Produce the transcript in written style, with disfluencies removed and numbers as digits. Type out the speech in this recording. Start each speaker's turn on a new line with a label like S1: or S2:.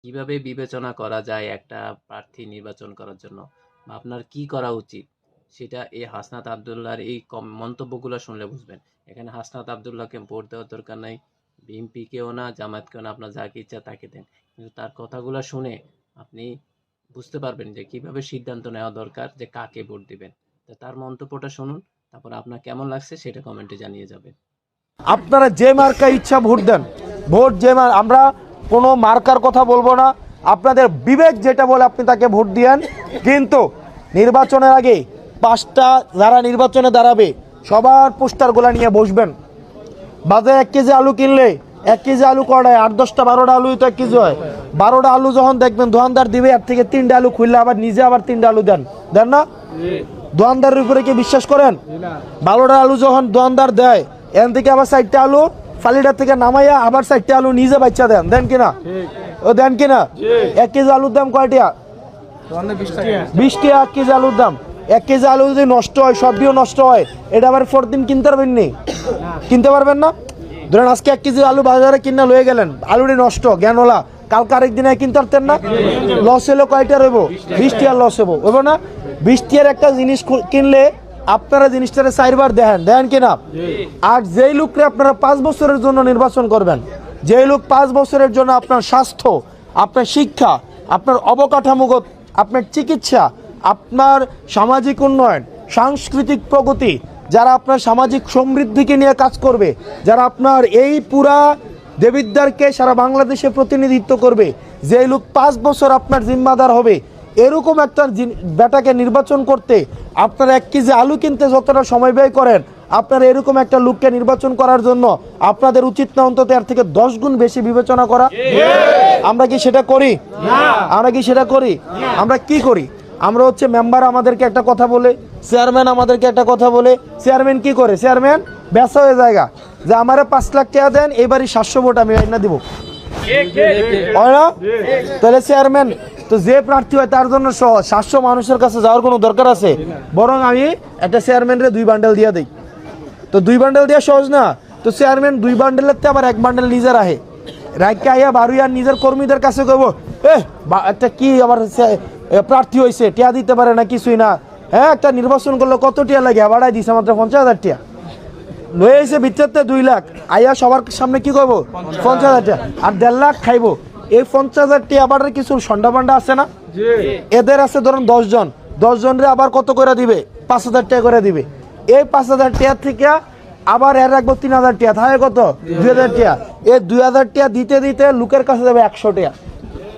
S1: কিভাবে বিবেচনা করা যায় একটা প্রার্থী নির্বাচন করার জন্য বা আপনার কি করা উচিত সেটা এই হাসনাত আবদুল্লাহর এই মন্তব্যগুলো শুনলে বুঝবেন। এখানে হাসনাত আবদুল্লাহকে ভোট দেওয়ার দরকার নাই, বিএনপিকেও না, জামায়াতকেও না, আপনার যাকে ইচ্ছা তাকে দেন, কিন্তু তার কথাগুলো শুনে আপনি বুঝতে পারবেন যে কিভাবে সিদ্ধান্ত নেওয়া দরকার যে কাকে ভোট দিবেন। তো তার মন্তব্যটা শুনুন, তারপর আপনার কেমন লাগছে সেটা কমেন্টে জানিয়ে যাবেন।
S2: আপনারা যে মার্কা ইচ্ছা ভোট দেন, ভোট যে আমরা কোনো মার্কার কথা বলবো না, আপনাদের বিবেক যেটা বলে আপনি তাকে ভোট দিয়েন। কিন্তু নির্বাচনের আগে 5টা যারা নির্বাচনে দাঁড়াবে সবার পোস্টারগুলো নিয়ে বসবেন। বাজারে 1 কেজি আলু কিনলে 1 কেজি আলু কড়ায় 8-10টা 12টা আলুই তো 1 কেজি হয়। 12টা আলু যখন দেখবেন দোকানদার দিবে, এর থেকে 3টা আলু খুললে আবার নিজে আবার 3টা আলু দেন না? দোকানদারের উপরে কি বিশ্বাস করেন? 12টা আলু যখন দোকানদার দেয়, এখান থেকে আবার 4টা আলু ফালিটার থেকে নামাইয়া আবার 4টা আলু নিজে বাচ্চা দেন কিনা? ও দেন কিনা? 1 কেজি আলুর দাম কয়টা? 20 টাকা 1 কেজি আলুর দাম। 1 কেজি আলু যদি নষ্ট হয়, সবটিও নষ্ট হয়, এটা আবার পরদিন কিনতে পারবেন নি? কিনতে পারবেন না। ধরেন আজকে 1 কেজি আলু বাজারে কিনা লয়ে গেলেন, আলুটি নষ্ট জ্ঞানওয়ালা, কালকে আরেকদিনে কিনতে পারতেন না? লস হলো কয়টা রইব? 20 টাকা লস হবো না? 20 টাকার একটা জিনিস কিনলে আপনারা জিনিসটারে 4বার দেখেন কিনা? আর যেই লোকরে আপনারা 5 বছরের জন্য নির্বাচন করবেন, যেই লোক 5 বছরের জন্য আপনার স্বাস্থ্য, আপনার শিক্ষা, আপনার অবকাঠামোগত, আপনার চিকিৎসা, আপনার সামাজিক উন্নয়ন, সাংস্কৃতিক প্রগতি, যারা আপনার সামাজিক সমৃদ্ধিকে নিয়ে কাজ করবে, যারা আপনার এই পুরা দেবিদ্বারকে সারা বাংলাদেশে প্রতিনিধিত্ব করবে, যে লোক 5 বছর আপনার জিম্মাদার হবে, এরকম একটা বেটাকে নির্বাচন করতে আপনারা 1 কেজি আলু কিনতে যতটা সময় ব্যয় করেন, আপনারা এরকম একটা লোককে নির্বাচন করার জন্য আপনাদের উচিত না অন্তত এর থেকে 10 গুণ বেশি বিবেচনা করা? আমরা কি সেটা করি? আমরা কি করি? আমরা হচ্ছে মেম্বার আমাদেরকে একটা কথা বলে, চেয়ারম্যান আমাদেরকে একটা কথা বলে, চেয়ারম্যান কি করে? চেয়ারম্যান ব্যবসা হয়ে জায়গা যে আমারে 5 লাখ টাকা দেন, এইবারই 700 ভোট আমি না দিব, হয় না? তাহলে চেয়ারম্যান তো যে প্রার্থী হয় তার জন্য 700 মানুষের কাছে যাওয়ার কোনো দরকার আছে? বরং আমি একটা চেয়ারম্যানরে 2 বান্ডেল দিয়ে দিই। তো 2 বান্ডেল দেওয়া সহজ না? তো চেয়ারম্যান 2 বান্ডেলের আবার 1 বান্ডেল নিজে রাখে, রাখকে আইয়া বারুইয়ার নিজের কর্মীদের কাছে কইব, একটা কি আবার প্রার্থী হয়েছে, টিয়া দিতে পারে না, কিছুই না। হ্যাঁ, একটা নির্বাচন করলে কত টিয়া লাগে? বাড়াই দিছে মাত্র 50,000 টিয়া। লয়ে এসে ভিতরতে 2 লাখ, আইয়া সবার সামনে কি করবো? 50,000 টাকা, আর 1.5 লাখ খাইবো। এই 50,000 টাকা আবার কিছু সন্ডা বান্ডা আছে না? এদের আছে ধরুন 10 জন, 10 জনরে আবার কত করে দিবে? 5,000 টাকা করে দিবে। এই 5,000 টাকা থেকে আবার এর রাখবো 3,000 টাকা, তাহলে কত? 2,000 টাকা। এই 2,000 টাকা দিতে দিতে লোকের কাছে যাবে 100 টাকা।